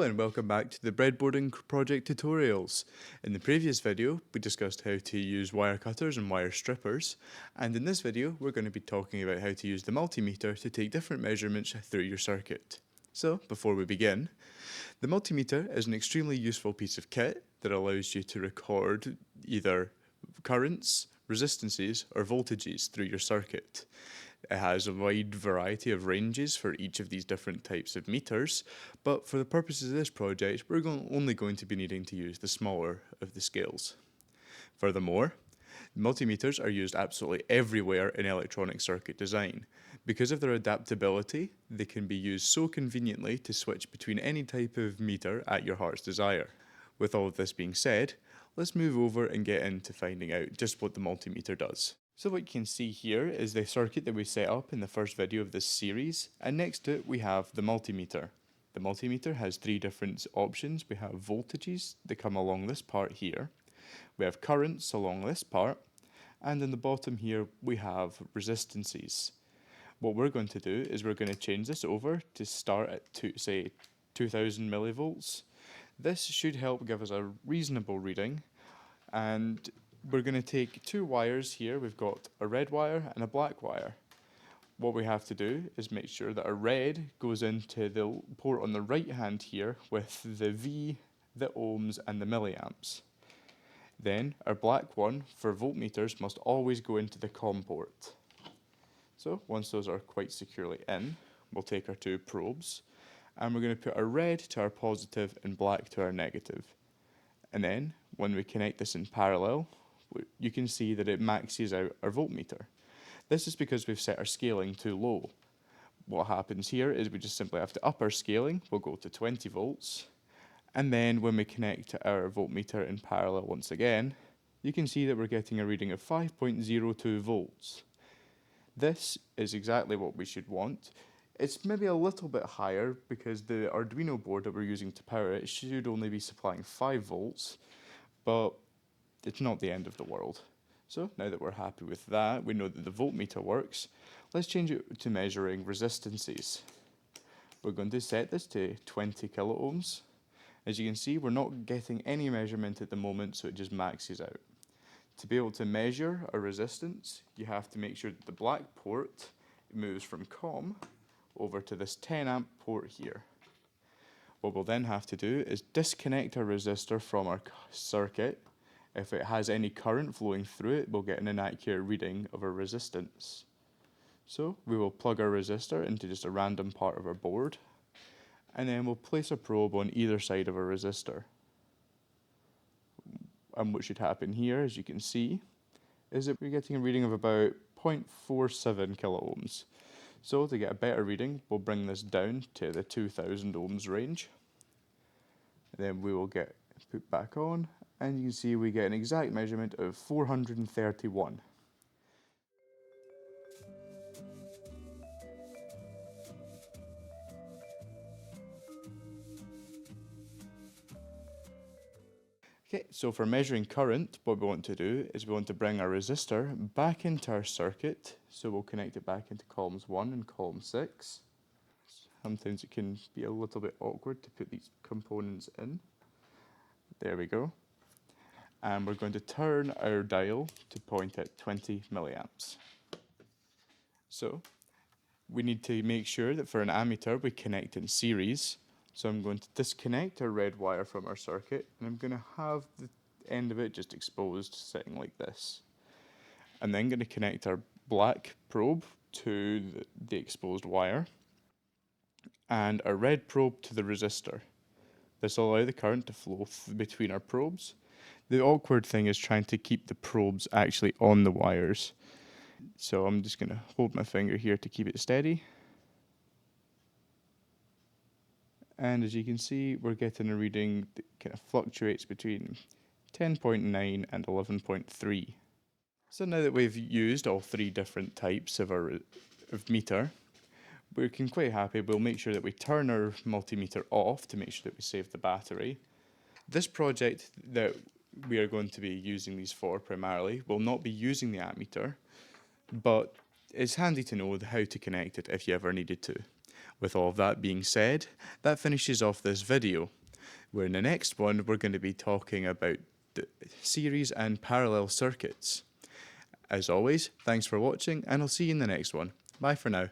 and welcome back to the Breadboarding project tutorials. In the previous video, we discussed how to use wire cutters and wire strippers, and in this video, we're going to be talking about how to use the multimeter to take different measurements through your circuit. So, before we begin, the multimeter is an extremely useful piece of kit that allows you to record either currents, resistances, or voltages through your circuit. It has a wide variety of ranges for each of these different types of meters, but for the purposes of this project, we're only going to be needing to use the smaller of the scales. Furthermore, multimeters are used absolutely everywhere in electronic circuit design. Because of their adaptability, they can be used so conveniently to switch between any type of meter at your heart's desire. With all of this being said, let's move over and get into finding out just what the multimeter does. So what you can see here is the circuit that we set up in the first video of this series, and next to it we have the multimeter. The multimeter has three different options. We have voltages that come along this part here, we have currents along this part, and in the bottom here we have resistances. What we're going to do is we're going to change this over to start at say 2000 millivolts. This should help give us a reasonable reading, and we're going to take two wires here. We've got a red wire and a black wire. What we have to do is make sure that our red goes into the port on the right hand here with the V, the ohms and the milliamps. Then our black one for voltmeters must always go into the COM port. So once those are quite securely in, we'll take our two probes and we're going to put our red to our positive and black to our negative. And then when we connect this in parallel, you can see that it maxes out our voltmeter. This is because we've set our scaling too low. What happens here is we just simply have to up our scaling. We'll go to 20 volts. And then when we connect our voltmeter in parallel once again, you can see that we're getting a reading of 5.02 volts. This is exactly what we should want. It's maybe a little bit higher because the Arduino board that we're using to power it should only be supplying 5 volts, but it's not the end of the world. So now that we're happy with that, we know that the voltmeter works, let's change it to measuring resistances. We're going to set this to 20 kiloohms. As you can see, we're not getting any measurement at the moment, so it just maxes out. To be able to measure a resistance, you have to make sure that the black port moves from COM over to this 10 amp port here. What we'll then have to do is disconnect our resistor from our circuit. If it has any current flowing through it, we'll get an inaccurate reading of our resistance. So we will plug our resistor into just a random part of our board, and then we'll place a probe on either side of our resistor. And what should happen here, as you can see, is that we're getting a reading of about 0.47 kiloohms. So to get a better reading, we'll bring this down to the 2000 ohms range. And then we will get put back on, and you can see we get an exact measurement of 431. Okay, so for measuring current, what we want to do is we want to bring our resistor back into our circuit. So we'll connect it back into columns 1 and column 6. Sometimes it can be a little bit awkward to put these components in. There we go. And we're going to turn our dial to point at 20 milliamps. So we need to make sure that for an ammeter we connect in series. So I'm going to disconnect our red wire from our circuit, and I'm going to have the end of it just exposed, sitting like this. I'm then going to connect our black probe to the exposed wire, and our red probe to the resistor. This will allow the current to flow between our probes. The awkward thing is trying to keep the probes actually on the wires. So I'm just going to hold my finger here to keep it steady. And as you can see, we're getting a reading that kind of fluctuates between 10.9 and 11.3. So now that we've used all three different types of meter, we can quite happy. We'll make sure that we turn our multimeter off to make sure that we save the battery. This project that we are going to be using these for primarily will not be using the ammeter, but it's handy to know how to connect it if you ever needed to. With all of that being said, that finishes off this video, where in the next one we're going to be talking about the series and parallel circuits. As always, thanks for watching, and I'll see you in the next one. Bye for now.